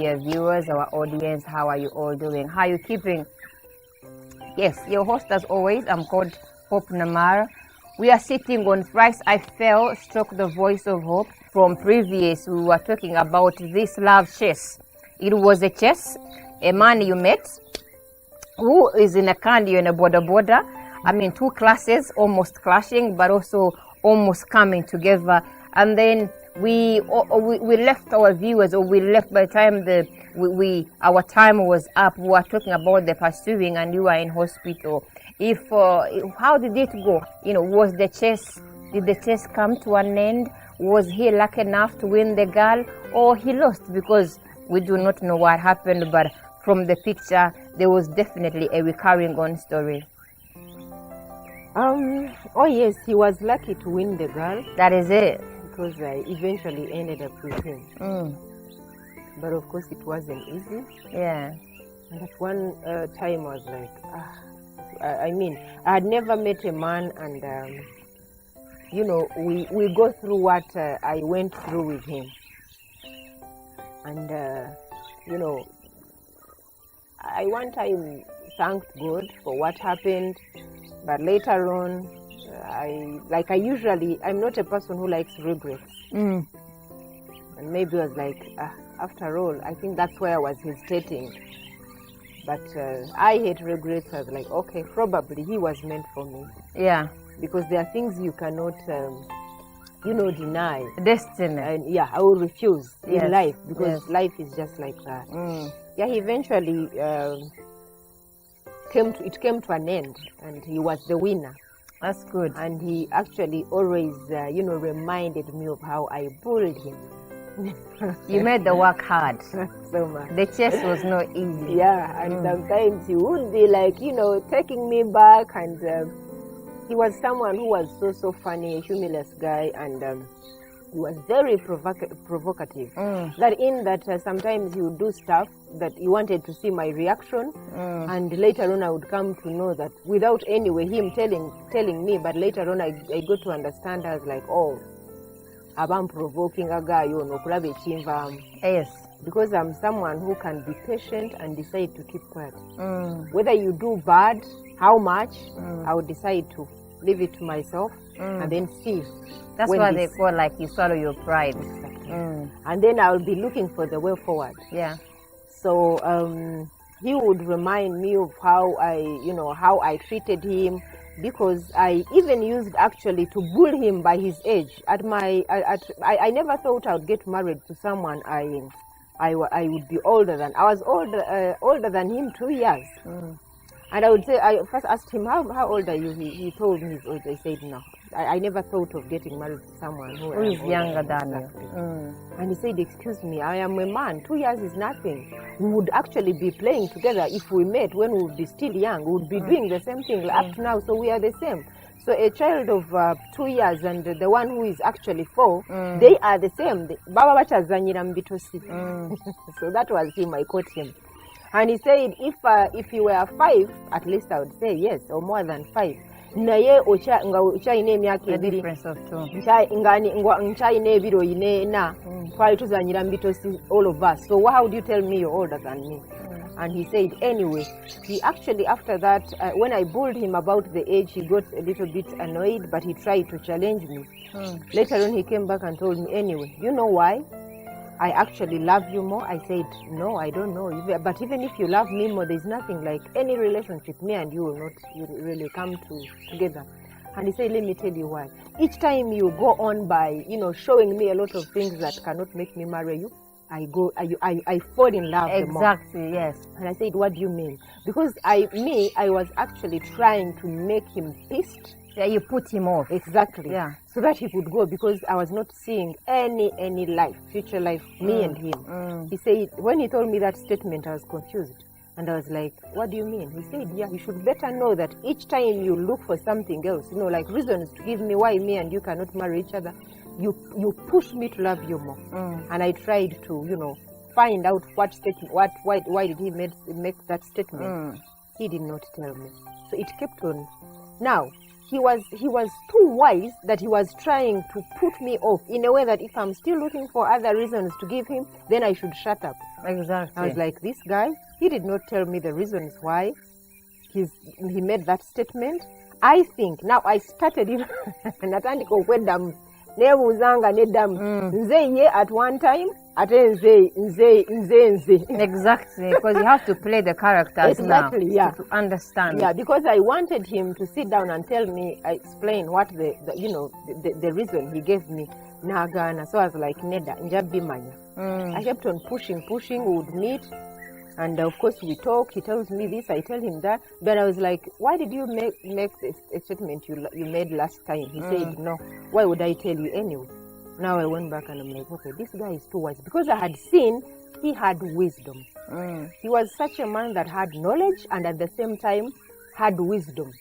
dear viewers, our audience. How are you all doing? How are you keeping? Yes, your host as always, I'm called Hope Namara. We are sitting on Thrice I Fell, Stroke the Voice of Hope. From previous, we were talking about this love chase. It was a chase, a man you met who is in a candy and a border. I mean, two classes almost clashing, but also almost coming together. And then we left our viewers, or we left by the time our time was up. We were talking about the pursuing, and you were in hospital. How did it go? Was the chase? Did the chase come to an end? Was he lucky enough to win the girl, or he lost? Because we do not know what happened, but from the picture, there was definitely a recurring on story. Oh yes, he was lucky to win the girl. That is it. Because I eventually ended up with him. But of course, it wasn't easy. Yeah. And at one time, I was like, I had never met a man, and we go through what I went through with him, and I one time thanked God for what happened, but later on, I'm not a person who likes regrets. And maybe I was like, after all, I think that's why I was hesitating. But I hate regrets. I was like, okay, probably he was meant for me. Yeah. Because there are things you cannot, deny. Destiny. And yeah, I will refuse in life, because yes. life is just like that. Yeah, he eventually came to an end, and he was the winner. That's good. And he actually always, reminded me of how I bullied him. You made the work hard. So much. The chase was not easy. Yeah, and sometimes he would be like, taking me back, and he was someone who was so funny, a humorless guy, and he was very provocative. That sometimes he would do stuff that he wanted to see my reaction, and later on I would come to know that without him telling me, but later on I got to understand. I was like, oh, I'm provoking a guy, Yes. Because I'm someone who can be patient and decide to keep quiet. Whether you do bad, how much, I would decide to leave it to myself and then see. That's what they call, like, you swallow your pride. Exactly. And then I'll be looking for the way forward. Yeah. So he would remind me of how I treated him, because I even used actually to bully him by his age. I never thought I would get married to someone I would be older than. I was older than him 2 years. And I would say, I first asked him, how old are you? He told me he's old. I said, no. I never thought of getting married to someone who is younger than you. And he said, excuse me, I am a man. 2 years is nothing. We would actually be playing together if we met when we would be still young. We would be doing the same thing up to now, so we are the same. So a child of 2 years and the one who is actually 4, they are the same. So that was him. I caught him. And he said, if you were 5, at least I would say yes, or more than 5. Naye okyayina emyaka ebiri nkyayina ebiro ina twali tuzanyira mu bitosi, all of us. So how do you tell me you're older than me? And he said, anyway, he actually, after that, when I bullied him about the age, he got a little bit annoyed, but he tried to challenge me. Later on, he came back and told me, anyway, you know why I actually love you more? I said, no, I don't know. But even if you love me more, there's nothing like any relationship. Me and you will not really come together. And he said, let me tell you why. Each time you go on by, showing me a lot of things that cannot make me marry you, I fall in love. Exactly, yes. And I said, what do you mean? Because I was actually trying to make him pissed. Yeah, you put him off. Exactly. Yeah. So that he could go, because I was not seeing any life, future life, me and him. He said, when he told me that statement, I was confused. And I was like, what do you mean? He said, yeah, you should better know that each time you look for something else, like reasons to give me why me and you cannot marry each other, you push me to love you more. And I tried to, find out why did he make that statement. He did not tell me. So it kept on. Now, he was too wise that he was trying to put me off in a way that if I'm still looking for other reasons to give him, then I should shut up. Exactly. I was like, this guy, he did not tell me the reasons why he made that statement. I think now I started natandika okweddamu nebuuzanga neddamu nze ye at one time ate nze. Exactly, because you have to play the characters exactly, now yeah. to understand. Yeah, because I wanted him to sit down and tell me, explain what the reason he gave me. Nagana. So I was like, Neda, njabimanya. I kept on pushing, we would meet. And of course we talk, he tells me this, I tell him that. But I was like, why did you make a statement you made last time? He said, no, why would I tell you anyway? Now I went back and I'm like, okay, this guy is too wise. Because I had seen he had wisdom. He was such a man that had knowledge and at the same time had wisdom.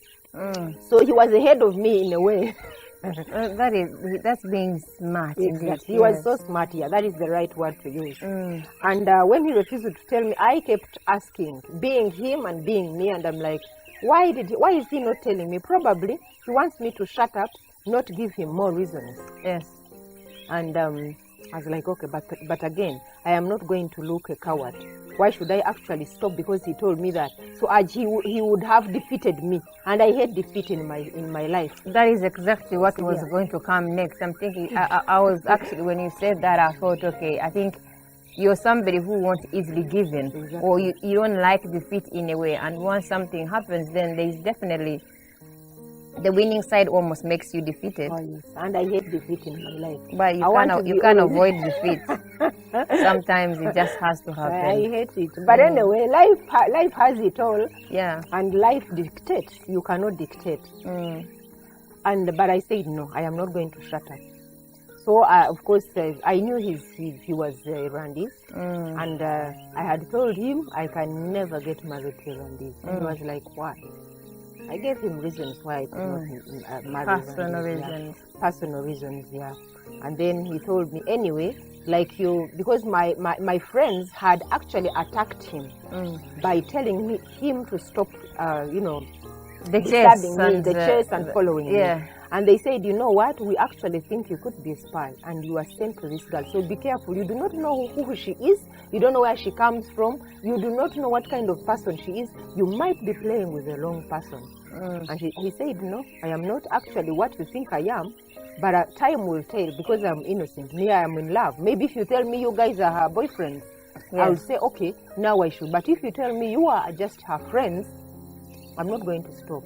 So he was ahead of me in a way. That's being smart. Exactly. He was so smart, yeah, that is the right word to use. And when he refused to tell me, I kept asking, being him and being me, and I'm like, why is he not telling me? Probably he wants me to shut up, not give him more reasons. Yes. And I was like, okay, but again, I am not going to look a coward. Why should I actually stop because he told me that? So he would have defeated me, and I hate defeat in my life. That is exactly what was going to come next. I'm thinking, I was actually, when you said that, I thought, okay, I think you're somebody who won't easily give in, exactly. Or you don't like defeat in a way, and once something happens, then there's definitely the winning side almost makes you defeated. Oh, yes. And I hate defeat in my life. But you can't avoid defeat. Sometimes it just has to happen. I hate it. But anyway, life has it all. Yeah. And life dictates. You cannot dictate. But I said, no, I am not going to shut up. So, of course, I knew he was Rwandese. And I had told him I can never get married to Rwandese. And he was like, why? I gave him reasons why I could not marry. Personal reasons, yeah. And then he told me, anyway, like you, because my friends had actually attacked him by telling him to stop, the chase and following me. And they said, you know what, we actually think you could be a spy and you are sent to this girl. So be careful. You do not know who she is. You don't know where she comes from. You do not know what kind of person she is. You might be playing with the wrong person. And he said, no, I am not actually what you think I am. But time will tell because I'm innocent. Me, I am in love. Maybe if you tell me you guys are her boyfriends, I will say, okay, now I should. But if you tell me you are just her friends, I'm not going to stop.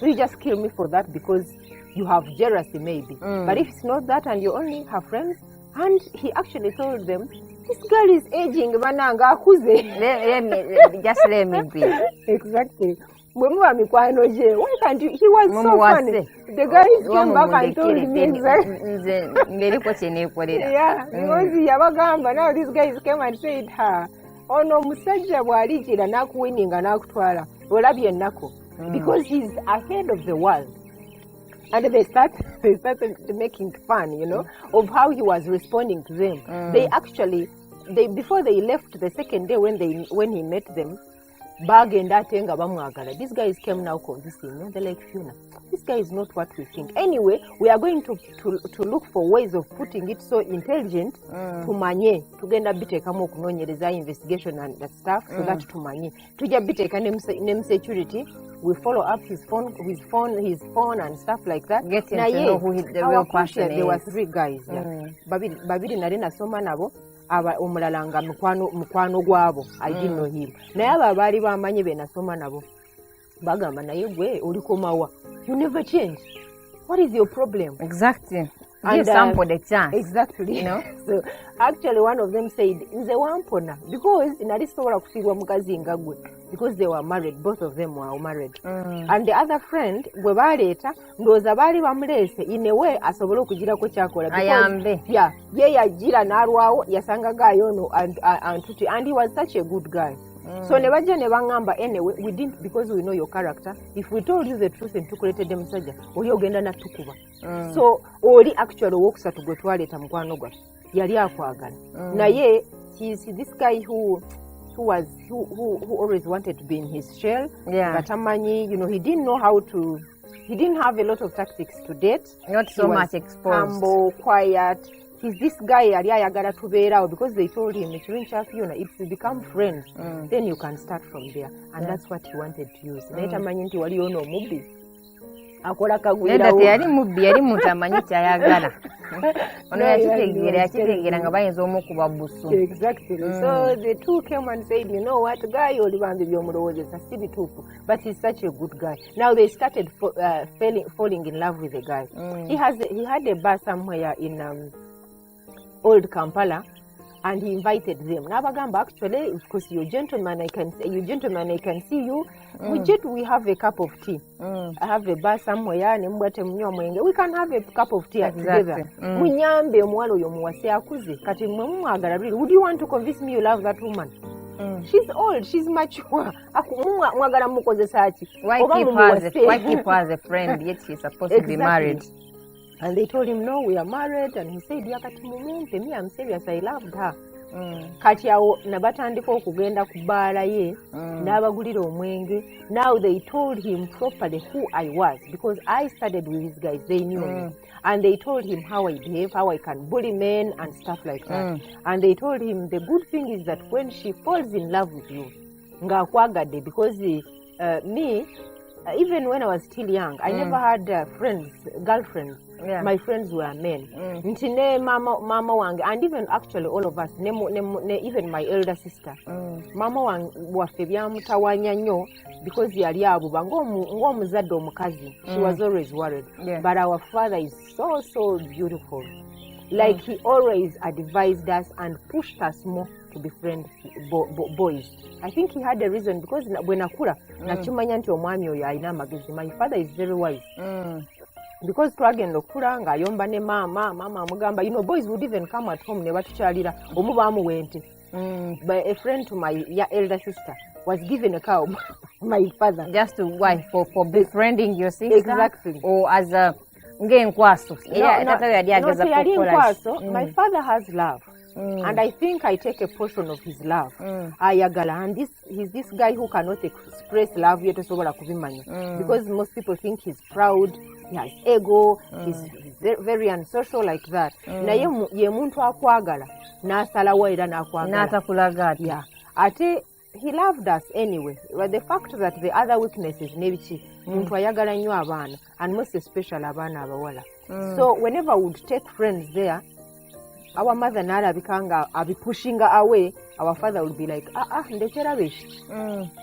So you just kill me for that because you have jealousy maybe. But if it's not that and you only have friends, and he actually told them, this girl is aging, mananga akuze. Just let me be. Exactly. Why can't you? He was so funny. The guy came back and told me exactly. Yeah, because yabagamba. Now these guys came and said, ono musajja bw'alijira n'akuwininga n'akutwala olabye ennaku, because he's ahead of the world. And they started making fun, of how he was responding to them. Before they left the second day when he met them, these guys came now convincing. They're like, Fiona, this guy is not what we think. Anyway, we are going to look for ways of putting it so intelligent tumanye tugenda biteekamu okunoonyereza investigation and that stuff so that tumanye tujja biteeka ne security. We follow up his phone and stuff like that. Getting to know who the real person is. There were 3 guys. Babiri nali nasoma nabo. Omulala nga mukwano gwabo. I didn't know him. Naye abo abaali bamanyi be nasoma nabo bagamba naye gwe olikomawa. You never change. What is your problem? Exactly. Give somebody a chance. Exactly. So actually one of them said, nze wampona, because nali sobola kufiibwa mukazi nga gwe, because they were married. Both of them were married. And the other friend gwe baleeta ndowooza baali bamuleese in a way asobole okugirako kyakola. Ayambe. Yeah, ye yagira n'alwawo yasanga gaayo and he was such a good guy. So ne bajja ne bangamba, anyway, we didn't, because we know your character. If we told you the truth and tukuleetedde musajja, oli ogenda natukuba. So oli actually owokusatu gwe twaleeta mukwano gwa yali akwagala. Naye this guy who always wanted to be in his shell. Yeah. He didn't know how to he didn't have a lot of tactics to date. Not so much exposed. Humble, quiet. He's this guy yali ayagala tubeerawo because they told him if you become friends, then you can start from there. And that's what he wanted to use. Naye tamanyi nti waliyo n'omubbi akola kagwirawo. Yali mubbi yali mutamanyi kyayagala. Ono yakitegeera nga bayinza omukuba busu. Exactly. So the two came and said, you know what, guy oli bambi by'omulowoozesa si bituufu, but he's such a good guy. Now they started falling in love with the guy. He had a bar somewhere in Old Kampala, and he invited them. Nabagamba, actually, of course, you gentlemen, I can see you. We have a cup of tea. I have a bar somewhere. We can have a cup of tea together. Munyambe omwana oyo muwase akuze. Kati mwagala really. Would you want to convince me you love that woman? She's old. She's mature. Mwagala mukozesa ki? Why keep her as a friend yet she's supposed to be married? And they told him, no, we are married. And he said, yakati mumumpe, me, I'm serious, I loved her. Kati awo nabatandika okugenda ku bbaala ye n'abagulira omwenge. Now they told him properly who I was, because I studied with these guys, they knew me. And they told him how I behave, how I can bully men and stuff like that. And they told him the good thing is that when she falls in love with you, ngakwagadde, because me, even when I was still young, I never had girlfriends. Yeah. My friends were men. Ntine mama wange, and even actually all of us, even my elder sister. Mama wange waffe byamutawanya nnyo because yali abuba ng'omuzadde omukazi. She was always worried. Yeah. But our father is so beautiful. Like he always advised us and pushed us more to befriend boys. I think he had a reason, because when akula nakimanya nti omwami oyo alina amagezi. My father is very wise. Because twagenda okula ng'ayomba ne mama amugamba, you know, boys would even come at home ne batukyalira omu baamuwente. But a friend to my elder sister was given a cow by my father. Just to why? For befriending your sister? Exactly. Or as a nkwaso? My father has love. And I think I take a portion of his love. Ayagala. And he's this guy who cannot express love yet tosobola kubimanya. Because most people think he's proud, he has ego, he's very unsocial like that. Naye ye muntu akwagala n'asalawo era n'akwagala. N'atakulaga. Yeah. Ate he loved us anyway. But the fact that the other weaknesses nebiki muntu ayagala nnyo abaana, and most especially abaana abawala. So whenever we would take friends there, our mother n'alabika nga pushing away, our father would be like, ndekera beshiti.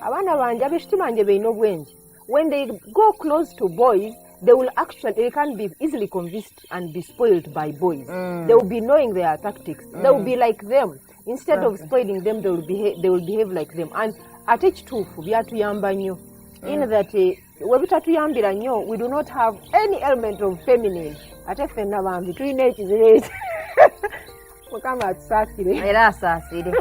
Abaana banje abeshiti banje beina obwengi. When they go close to boys, they can be easily convinced and be spoiled by boys. They will be knowing their tactics. They will be like them. Instead of spoiling them, they will behave like them. And at each tufu byatuyamba nnyo, in that we bitatuyambira nnyo, we do not have any element of feminine. Ate ffenna bambi tulina ekizireti. Mukama atusaasire. Era asaasire.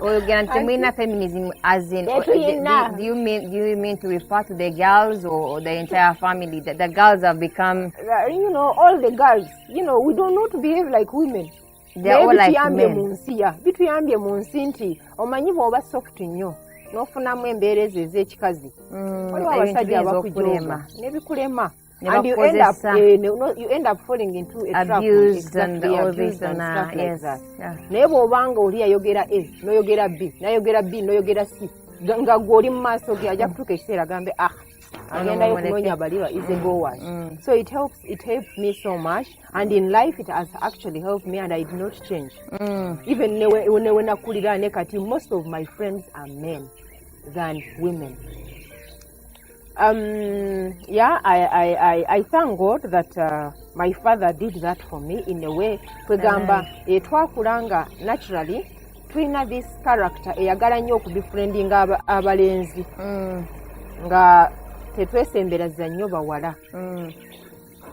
Oyogera nti mulina feminism as in, do you mean to refer to the girls or the entire family? The girls have become, you know, all the girls, you know, we don't know to behave like women. They are all like men. Bituyambye mu nsi nti omanyi bw'oba soft nnyo n'ofunamu embeereza ez'ekikazi. Waliwo abasajja abakujooga n'ebikulema. And you end up falling into a trap. Abused and all this and stuff like that. Naye bw'obanga oli ayogera A n'oyogera B n'ayogera B n'oyogera C nga gw'oli mu maaso ge ajja kutuuka ekiseera agambe agendayo kunoonya baliba is a goers. So it helps me so much, and in life it has actually helped me, and I did not change. Even when nakulira ne kati, most of my friends are men than women. I thank God that my father did that for me in a way. Kwegamba twakulanga naturally tulina this character eyagala nnyo okubefriendinga abalenzi nga tetwesemberaza nnyo bawala.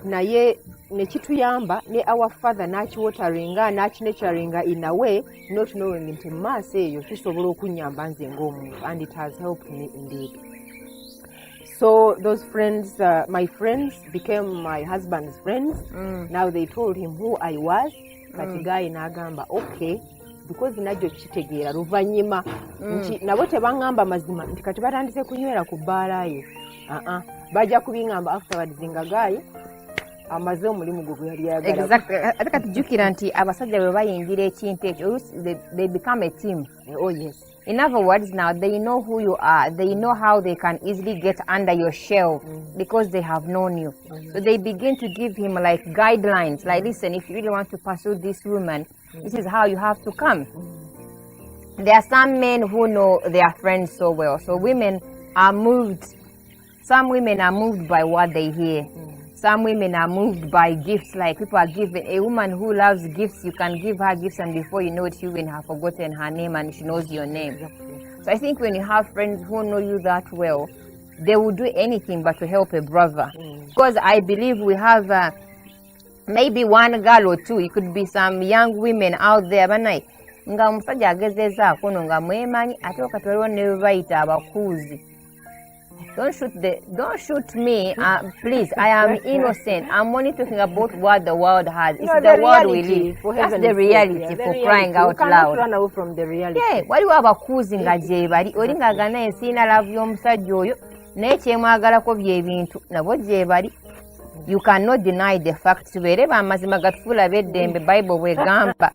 Naye nekituyamba ne our father n'akiwoteringa n'akinaturinga in a way, not knowing nti maaso eyo kisobola okunyamba nze ng'omuntu, and it has helped me indeed. So those friends, my friends became my husband's friends. Now they told him who I was. Kati guy n'agamba okay, because najjo kitegeera luvannyuma nti nabo tebangamba mazima nti kati batandise kunywera ku bbaala ye. bajja kubiŋŋamba afterwards nga Guy amaze omulimu gwe yali ayagala. Exactly. Ate katujjukira nti abasajja bwe bayingira ekintu ekyo they become a team. Oh yes. In other words, now they know who you are. They know how they can easily get under your shell because they have known you. So they begin to give him like guidelines, like, listen, if you really want to pursue this woman, this is how you have to come. There are some men who know their friends so well. So women are moved. Some women are moved by what they hear. Some women are moved by gifts, like people are giving. A woman who loves gifts, you can give her gifts, and before you know it, you will have forgotten her name and she knows your name. So I think when you have friends who know you that well, they will do anything but to help a brother. Because I believe we have maybe one girl or two. It could be some young women out there. Banai, nga omusajja agezezaako no nga mwemanyi ate wakati waliwo ne bayita abakuuzi. Don't shoot me, please. I am innocent. I'm only talking about what the world has. It's the world we live. That's the reality, for crying out loud. You cannot run away from the reality. Yeah, waliwo abakuuzi nga gye bali oli ng'agana ensiina laavu y'omusajja oyo naye kyemwagalako by'ebintu nabo gye bali. You cannot deny the fact. Tubeere b'amazima gatufuula b'eddembe Bible bw'egamba.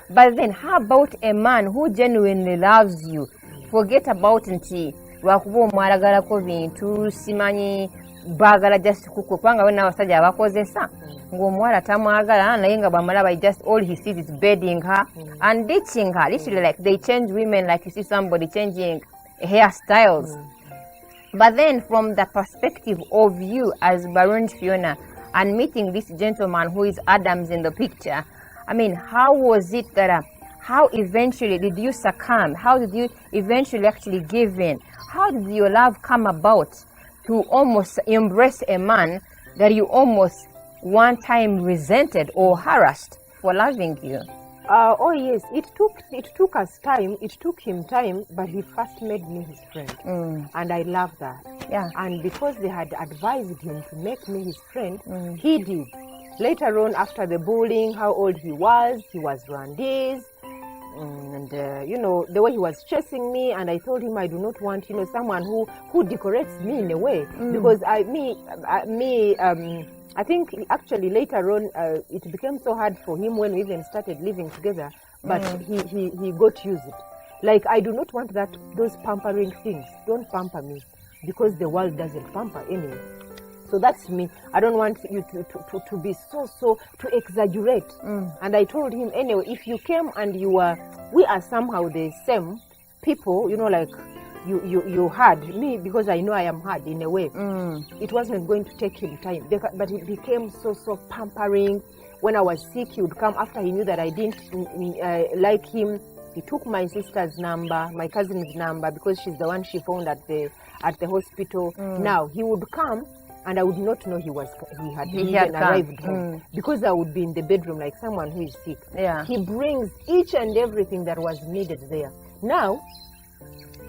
But then how about a man who genuinely loves you? Forget about nti lwakuba omwalagalako bintu simanyi baagala just kukwe kubanga wena abasajja abakozesa ng'omuwala tamwagala naye nga bw'amala just all he sees is bedding her and ditching her. Literally, like they change women like you see somebody changing hairstyles. But then from the perspective of you as Baron Fiona and meeting this gentleman who is Adams in the picture, I mean, how was it that how eventually did you succumb? How did you eventually actually give in? How did your love come about to almost embrace a man that you almost one time resented or harassed for loving you? Oh yes, it took us time. It took him time, but he first made me his friend, and I love that. Yeah. And because they had advised him to make me his friend, he did. Later on, after the bullying, how old he was Rwandese. And you know, the way he was chasing me, and I told him I do not want, you know, someone who decorates me in a way, because I think actually later on it became so hard for him when we even started living together, but he got used it. Like, I do not want those pampering things. Don't pamper me, because the world doesn't pamper anyway. So that's me. I don't want you to be so to exaggerate. And I told him, anyway, if you came and we are somehow the same people, you know, like you had me, because I know I am hard in a way. It wasn't going to take him time, but it became so pampering. When I was sick, he would come after he knew that I didn't like him. He took my sister's number, my cousin's number, because she's the one she found at the hospital. Now he would come, and I would not know he had arrived home, because I would be in the bedroom like someone who is sick. Yeah. He brings each and everything that was needed there. Now,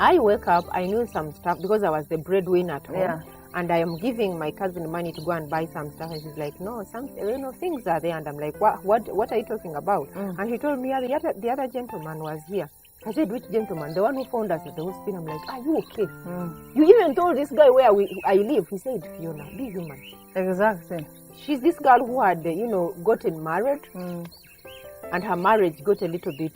I wake up, I knew some stuff because I was the breadwinner at home, and I am giving my cousin money to go and buy some stuff, and she's like, no, things are there, and I'm like, what are you talking about? And she told me, the other gentleman was here. I said, which gentleman? The one who found us at the hospital. I'm like, are you okay? You even told this guy where I live. He said, Fiona, be human. Exactly. She's this girl who had, gotten married. And her marriage got a little bit,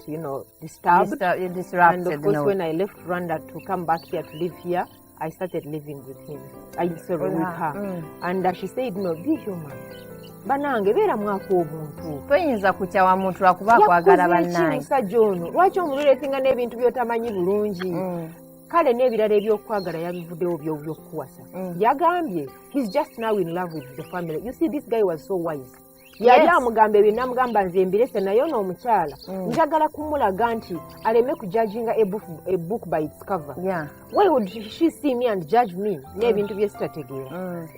disturbed. Disrupted. And of course, when I left Rwanda to come back here to live here, I started living with him. With her. And she said, no, be human. Banange beera mwaka obuntu. Toyinza kukyawa muntu lwakuba akwagala bannange. Musajja ono lwaki omuleesinga n'ebintu by'otamanyi bulungi? Kale n'ebirala eby'okwagala yabivuddewo by'okukuwasa. Yagambye he's just now in love with the family. You see, this guy was so wise. Yali amugamba ebyo n'amugamba nze mbirese naye ono omukyala njagala kumulaga nti aleme kujudginga a book by its cover. Why would she see me and judge me n'ebintu bye sitategeera?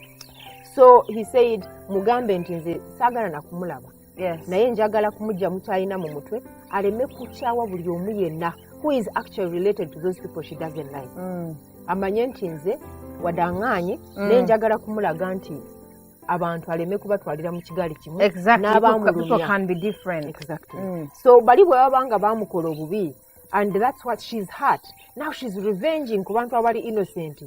So he said, mugambe nti nze saagala na kumulaba. Naye njagala kumujja mukyalina mu mutwe aleme kukyawa buli omu yenna who is actually related to those people she doesn't like. Amanye nti nze wadaŋŋaanye naye njagala kumulaga nti abantu aleme kubatwalira mu kigali kimu people can be different. So bali bwe babanga bamukola obubi, and that's what she's hurt. Now she's revenging ku bantu abali innocent.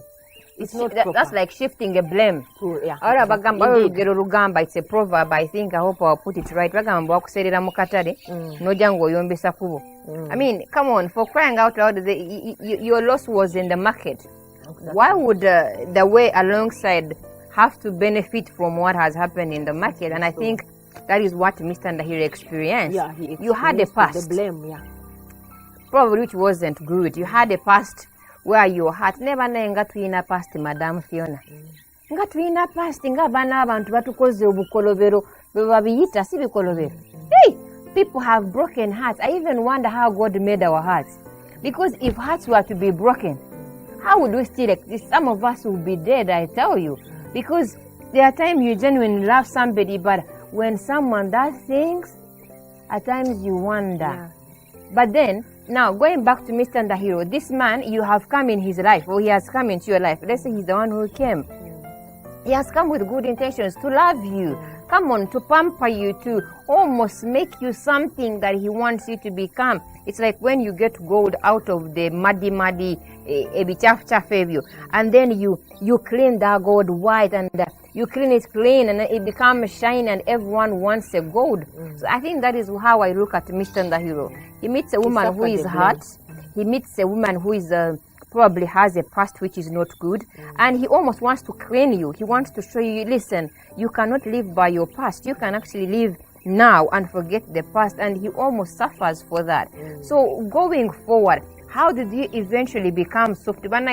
It's not that's proper. like shifting a blame. Yeah, Ora exactly. bagamba Indeed. olugero lugamba, it's a proverb. I think I hope I'll put it right. Bagamba wakuserera mu katale noja ng'oyombesa kubo. I mean, come on, for crying out loud, your loss was in the market. Exactly. Why would the way alongside have to benefit from what has happened in the market? And I think that is what Mr. Ndahiro experienced. Yeah, you had a past. The blame, yeah. Probably which wasn't good. You had a past where your heart never nga tuyina past, Madam Fiona. Nga tuyina past nga bana abantu batukoze obukolobero babiyita si bikolobero. Hey, people have broken hearts. I even wonder how God made our hearts. Because if hearts were to be broken, how would we still exist? Some of us would be dead, I tell you. Because there are times you genuinely love somebody, but when someone does things, at times you wonder. Yeah. But then, now going back to Mr. Ndahiro, this man, you have come in his life, or he has come into your life. Let's say he's the one who came. He has come with good intentions to love you. Come on, to pamper you, to almost make you something that he wants you to become. It's like when you get gold out of the muddy, ebyo, and then you clean that gold white, and you clean it clean, and it becomes shiny, and everyone wants a gold. So I think that is how I look at Mr. Ndahiro. He meets a woman who is hurt. He meets a woman who is probably has a past which is not good, and he almost wants to clean you. He wants to show you, listen, you cannot live by your past. You can actually live now and forget the past, and he almost suffers for that. So going forward, how did you eventually become soft? I know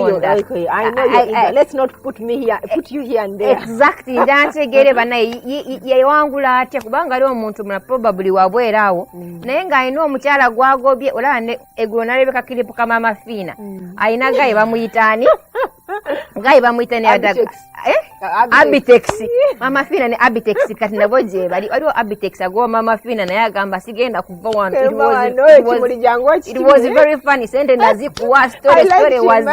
you. Okay, I know you. Let's not put me here. Put you here and there. Exactly. Dantegere banaye yewangula atya kubanga ali omuntu muna probably wabwerawo. Naye nga alina omukyala gwagobye olaba ne eggulo nalebeka kiripu ka Mama Fina. Alina gaye bamuyitaani. Gaye bamuyitaani adaga. Abitex. Mama Fina ne Abitex kati nabo gye bali. Waliwo Abitex agwa Mama Fina naye agamba sigenda kuva wano. It was very funny. Sente nazikuwa story was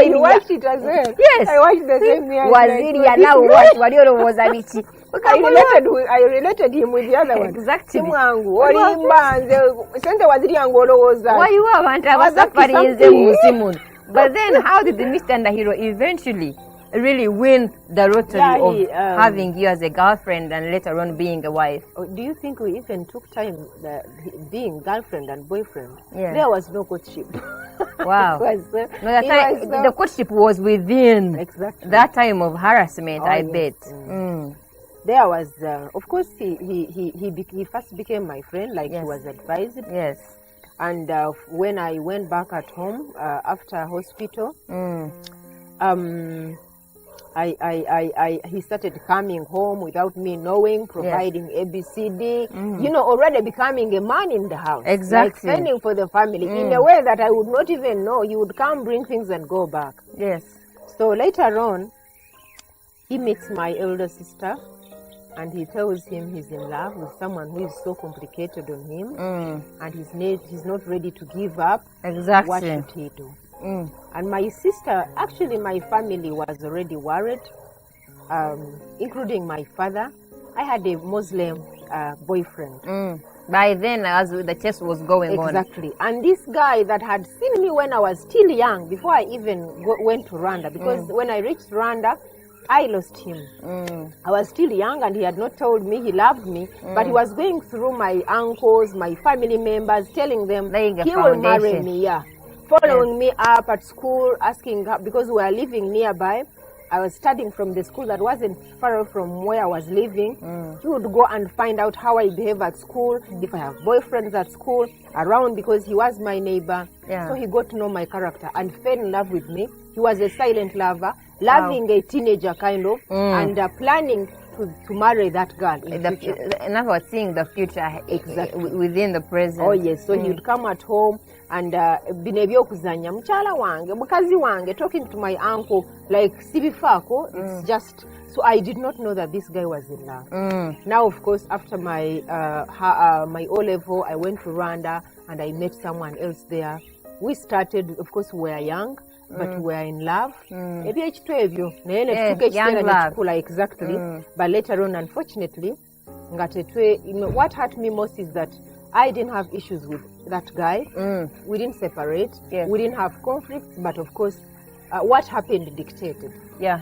you watched it as well. Yes. I watched the same year. Waziri ya now watch waliolowooza biki. I related him with the other one. Exactly. Simwangu olimba nze sente waziri yangu olowooza. Waliwo abantu abasafarinze mu nsi muno. But then how did Mr. Ndahiro eventually really win the lottery of having you as a girlfriend and later on being a wife? Do you think we even took time being girlfriend and boyfriend? Yeah. There was no courtship. Wow. The courtship was within that time of harassment, I bet. There was, of course, he first became my friend, like he was advised. Yes. And when I went back at home after hospital, he started coming home without me knowing, providing ABCD, you know, already becoming a man in the house. Exactly. Like fending for the family in a way that I would not even know. He would come, bring things and go back. Yes. So later on, he meets my elder sister and he tells him he's in love with someone who is so complicated on him and he's not ready to give up. Exactly. What should he do? And my sister, actually my family was already worried, including my father. I had a Muslim boyfriend. By then, as the chase was going on. Exactly. And this guy that had seen me when I was still young, before I even went to Rwanda, because when I reached Rwanda, I lost him. I was still young and he had not told me he loved me, but he was going through my uncles, my family members, telling them he will marry me, following me up at school, asking, because we were living nearby. I was studying from the school that wasn't far from where I was living. He would go and find out how I behave at school, if I have boyfriends at school, around, because he was my neighbor. So he got to know my character and fell in love with me. He was a silent lover, loving a teenager kind of, and planning to marry that girl in the future. In other words, seeing the future within the present. Oh yes, so he would come at home and binebyookuzanya mukyala wange mukazi wange, talking to my uncle like sibifako. It's just, so I did not know that this guy was in love. Now of course after my my O level, I went to Rwanda and I met someone else there. We started, of course we were young, but we were in love. Young love. Exactly. But later on, unfortunately, what hurt me most is that I didn't have issues with that guy. We didn't separate. We didn't have conflicts, but of course, what happened dictated. Yeah.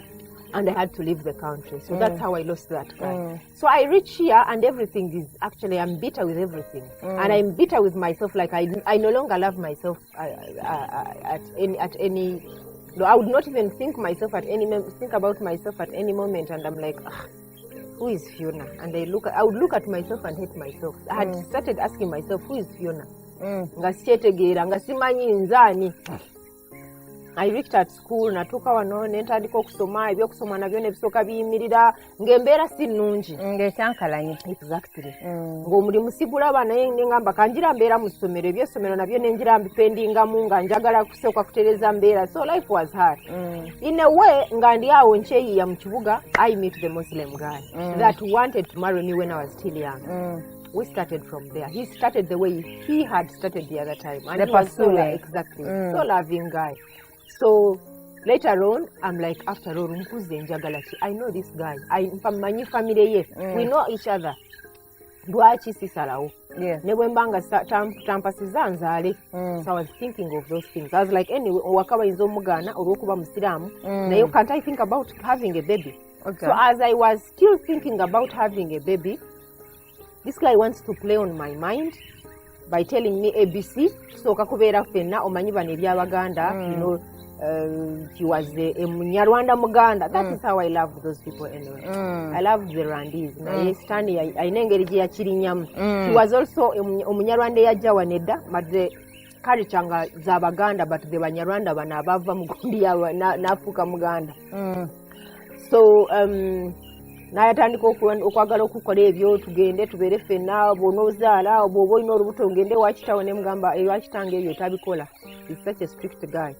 And I had to leave the country. So that's how I lost that guy. So I reach here and everything is actually, I'm bitter with everything. And I'm bitter with myself. Like I no longer love myself at any, no, I would not even think about myself at any moment. And I'm like, who is Fiona? And I would look at myself and hate myself. I had started asking myself, who is Fiona? I reached at school, natuka wano nentandika okusoma ebyokusoma nabyo ne bisooka biyimirira ng'embeera si nnungi. Ng'ekyankalanye. Exactly. Ng'omulimu sigulaba naye ngamba kanjira mbeera mu ssomero, ebyessomero nabyo ne njira mbipendingamu nga njagala kusooka kutereeza mbeera. So life was hard. In a way, nga ndi awo nkyeyiiya mu kibuga, I met the Muslim guy that wanted to marry me when I was still young. We started from there. He started the way he had started the other time. And he was exactly. So loving guy. So later on, I'm like, after all, I know this guy. My family, we know each other. So I was thinking of those things. I was like, anyway, can't I think about having a baby? Okay. So as I was still thinking about having a baby, this guy wants to play on my mind by telling me ABC. So kakubera fena omanyi bane byabaganda, you know, he was a Munyarwanda Muganda. That is how I love those people anyway. I love the Rwandese. He was also a Munyarwanda yajawa nedda, but the karichanga zabaganda, but the Banyarwanda banabava mugundia nafuka Muganda. So nayatandika okwagala okukola ebyo tugende tubeere ffenna bw'onoozaala bw'oba olina olubuto ngende wakitawo ne mugamba ewakitange ebyo tabikola. He's such a strict guy.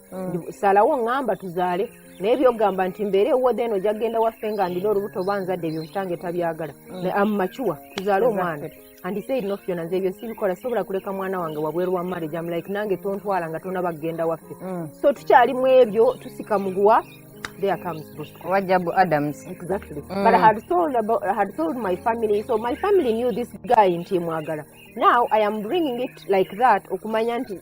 Salawo ngamba tuzaale naye byogamba nti mbeere ewodde eno ojja kgenda waffe nga ndina olubuto banzadde ebyo kitange tabyagala. Amachuwa tuzaale omwana. And he said, no, Fiona, nze ebyo sibikola sobola kuleka mwana wange wabweru wa marriage. I'm like, nange tontwala nga tonaba kgenda waffe. So tukyali mu ebyo tusika muguwa. There comes Wajabu Adams. Exactly. But I had told my family, so my family knew this guy in Timwagala. Now I am bringing it like that. Okumanya nti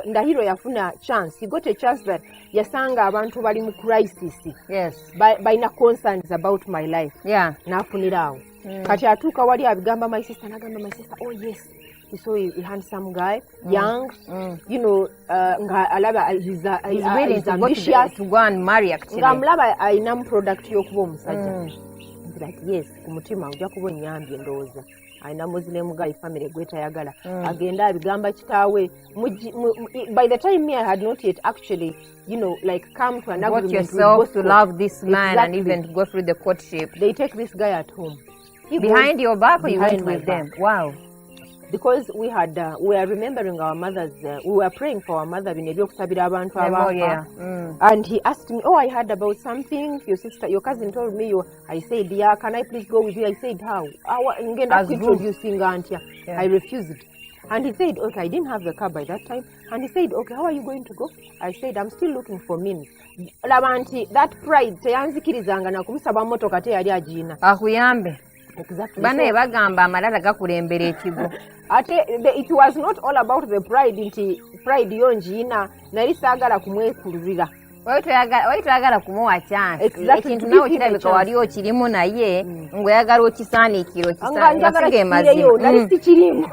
Ndahiro yafuna chance. He got a chance that yasanga abantu bali mu crisis. Yes. By na concerns about my life. Yeah. Nafunirawo. Kati atuuka wali abigamba my sister, oh yes. He saw a handsome guy, young, you know, he's willing to go and marry actually. I am product yokubo musajja. He's like, yes, kumutima ujja kuba nyambye ndowooza. Aina Muslim guy family gweta yagala. Agenda abigamba kitaawe. By the time me I had not yet actually, you know, like come to an agreement yourself to love this man and even go through the courtship. They take this guy at home. Behind your back or you went with them? Wow. Because we are remembering our mothers, we were praying for our mother. And he asked me, oh, I heard about something. Your cousin told me. I said, yeah, can I please go with you? I said, how? Introducing Auntie. I refused. And he said, okay, I didn't have the car by that time. And he said, okay, how are you going to go? I said, I'm still looking for means. That pride, exactly. It was not all about the pride. Pride yonjina nali sagala kumwekulira. Oyagala kumuwa chance. Ekintu nawe kirabika wali okirimu naye ng'oyagala okisaanikira nali sikirimu.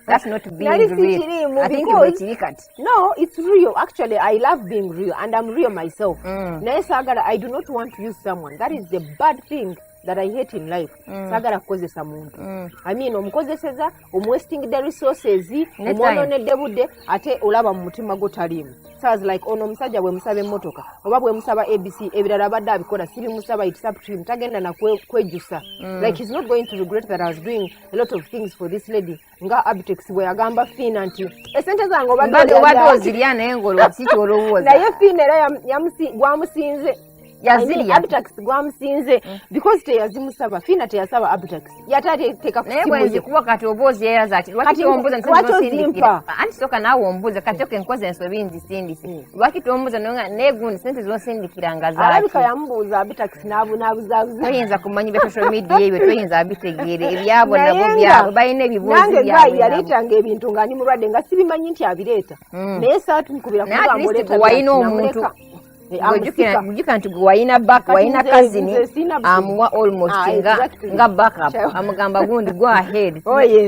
That's not being real. I think it's kati. No, it's real. Actually, I love being real and I'm real myself. Naye sagala, I do not want to use someone. That is the bad thing that I hate in life. Sagala kukozesa muntu. I mean, omukozeseza, wasting the resources, omwononedde budde, ate olaba mu mutima gwo talimu. So I was like, ono musajja bwe musaba emmotoka, oba bwe musaba ABC, ebirala badde abikola, sibimusaba, it's up to him, tagenda na kwejusa. Like, he's not going to regret that I was doing a lot of things for this lady. Nga Abitex bwe yagamba Fina nti, esente zange obadde ozirya naye ng'olwa si ky'olowooza. Naye Fina era gwamusinze. Abitax gwamusinze because teyazimusaba. Fina teyasaba Abitax. Yatateka kusimuye kuba kati obozi era zati lwaki ombuza nsindikira anti soka nawe ombuza kati oke nkoze ensobi nzisindise lwaki tombuza negundi sente zonsindikira nga zaki alabika yambuza Abitax nabuzabuza toyinza kumanya bya social media ebyo toyinza abitegeere ebyabo nabo byabo bayina ebibuuzi byabo nange yaleetanga ebintu nga ni mulwadde nga sibimanyi nti abireeta naye saatu nkubira kuba ngoleta wayina omuntu Gujjuka nti gwe walina cousin amuwa almost nga backup amugamba gundi go ahead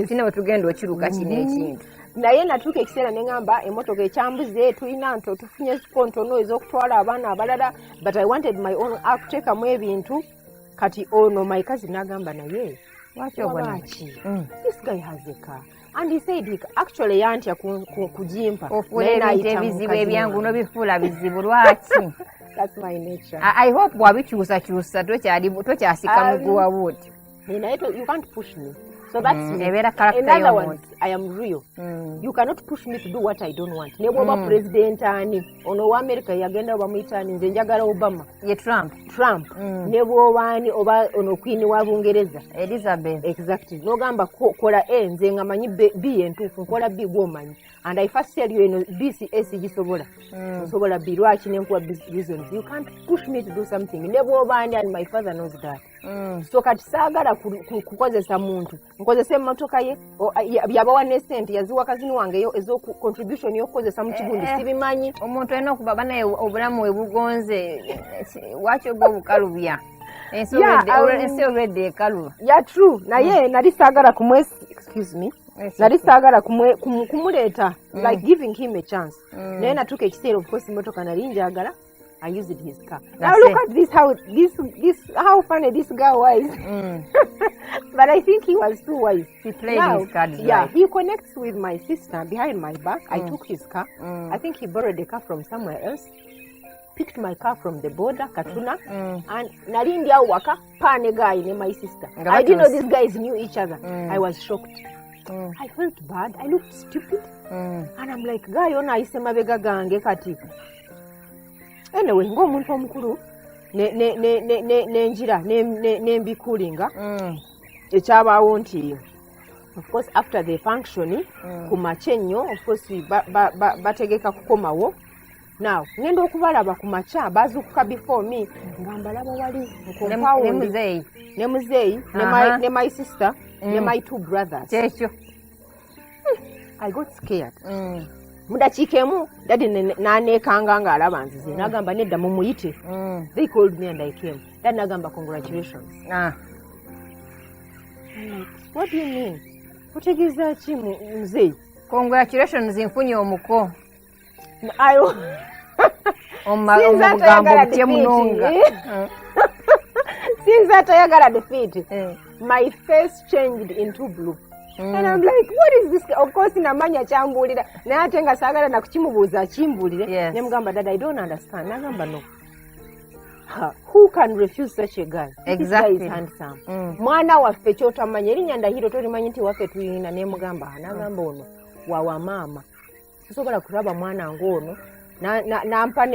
sina wetugenda okiruka kino ekintu naye natuuka ekiseera ne ŋŋamba emmotoka ekyambuze tulina tufunye ntono ez'okutwala abaana abalala but I wanted my own akuteekamu ebintu kati ono my cousin n'agamba naye waki this guy has a car and he said actually yantya kujimpa ofuula ebintu ebizibu ebyangu nobifuula bizibu lwaki that's my nature I hope bwabikyusakyusa tokyasika muguwa buti naye you can't push me. So that's me. In other words, I am real. You cannot push me to do what I don't want. Neboba president ani ono wa America yagenda bamuyita ani nze njagala Obama. Ye Trump. Neboba ani oba ono queen wa Bungereza. Elizabeth. Exactly. Nogamba kola nze ngamanyi B entufu nkola B gwomanyi. And I first tell you eno BCS gisobola. Sobola B lwaki nenkuwa reasons. You can't push me to do something. Neboba ani and my father knows that. So kati saagala kukozesa muntu nkozesa emmotoka ye yabawa ne sente yaziwa kazini wange ezo contribution y'okukozesa mu kibundi sibimanyi omuntu alina okubaba naye obulamu we bugonze wakyo gwe bukalubya ensi olwedde ekaluba ya true naye nali saagala nali saagala kumuleeta like giving him a chance naye natuuka ekiseera of course emmotoka nali njagala I used his car. Now look at this how funny this guy was. But I think he was too wise. He played his cards right. Yeah, he connects with my sister behind my back. I took his car. I think he borrowed a car from somewhere else. Picked my car from the border, Katuna, and Narindia Waka, pane guy named my sister. I didn't know these guys knew each other. I was shocked. I felt bad. I looked stupid. And I'm like, guy, ona isema bega gange kati. Anyway, ng'omuntu omukulu n'enjira n'embikulinga ekyabaawo nti of course after the function ku makya ennyo of course bategeka kukomawo now ngenda okubalaba ku makya bazukuka before me nga mbalaba wali ne muzeeyi ne my sister ne my two brothers kyekyo I got scared mudakiika emu dadi n'aneekanga ng'alaba nzize n'agamba nedda mumuyite they called me and I came dadi n'agamba congratulations I'm like what do you mean otegeeza ki muzeeyi congratulations nfunye omuko omugambo butyemunonga since atayagala defeat my face changed into blue and I'm like what is this of course namanya kyambulira naye ate nga saagala nakukimubuuza akimbulire nemugamba dad I don't understand nagamba no who can refuse such a guy exactly. This guy is handsome mwana waffe kyotamanya erinnya Ndahiro torimanyi nti waffe tuyina nemugamba nagamba ono wawa maama tusobola kulaba mwana ng'ono nampa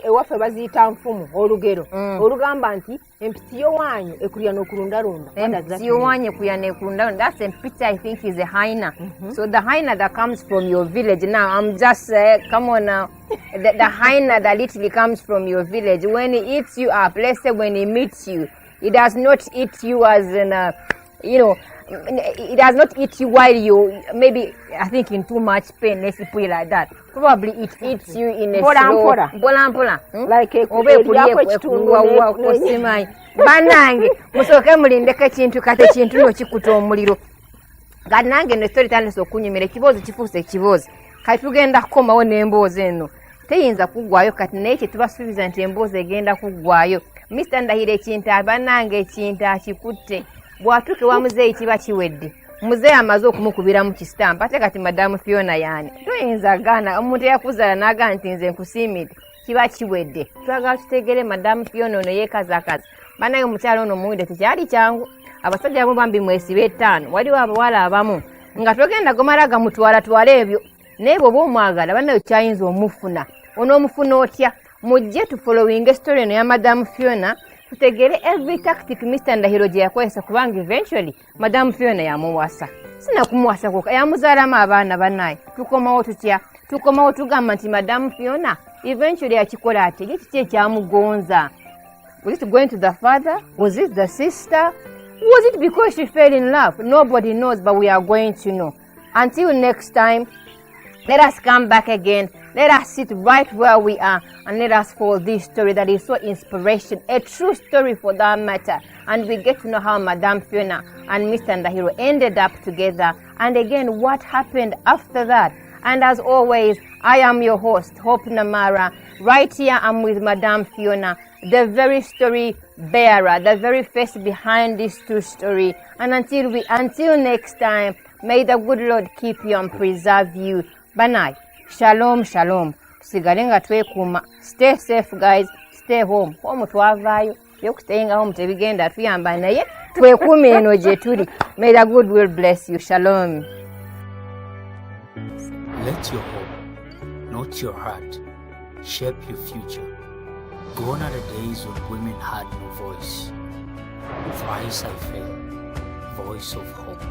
ewaffe baziyita nfumu olugero olugamba nti empitiyo wanyu ekulya n'okulundalunda empitiyo wanyu ekulya n'ekulundalunda that's empiti I think is a hyena so the hyena that comes from your village now I'm just come on now the hyena that literally comes from your village when it eats you up let's say when it meets you it does not eat you as in it does not eat you while you maybe I think in too much pain let's put it like that probably it eats you in a slow mpola like osimanyi banange musooke mulindeko ekintu kate ekintu n'okikuta omuliro kati nange no story tandise okunyumira ekiboozi kifuuse ekiboozi kati tugenda kukomawo n'emboozi eno teyinza kuggwayo kati naye kyetubasuubiza nti emboozi egenda kuggwayo Mr. Ndahiro ekintu abanange ekintu akikutte bwatuuke wa muzeeyi kiba kiwedde muzeeyi amaze okumukubira mu kistampa ate kati madamu Fiona yaani toyinza gaana omuntu eyakuzaala n'agaa nti nze nkusiimidde kiba kiwedde twagala tutegere madamu Fiona ono yeekazakaza banaye omukyalo ono muwinde tekyali kyangu abasajja abamu bambi mwesibe 5 waliwo abawala abamu nga togenda gomala gamutwala ebyo naye bw'oba omwagala banaye kyayinza omufuna onoomufuna otya mujje tufollowing story eno ya madamu Fiona tutegere every tactic Mr. Ndahiro gye yakozesa kubanga eventually madamu Fiona yamuwasa sina kumuwasa koka yamuzaalamu abaana banaye tukomawo tutya tukomawo tugamba nti madamu Fiona eventually yakikola ati kiki ekyamugonza was it going to the father was it the sister was it because she fell in love nobody knows but we are going to know until next time let us come back again Let us sit right where we are and let us follow this story that is so inspiration, a true story for that matter. And we get to know how Madame Fiona and Mr. Ndahiro ended up together. And again, what happened after that. And as always, I am your host, Hope Namara. Right here, I'm with Madame Fiona, the very story bearer, the very face behind this true story. And until next time, may the good Lord keep you and preserve you. Banai. Shalom, shalom. Tusigale nga twekuuma. Stay safe, guys. Stay home. Home twavaayo. Staying home tebigenda tuyamba naye. Twekuume eno gye tuli. May the good will bless you. Shalom. Let your hope, not your heart, shape your future. Gone are the days when women had no voice. Thrice I fell, voice of hope.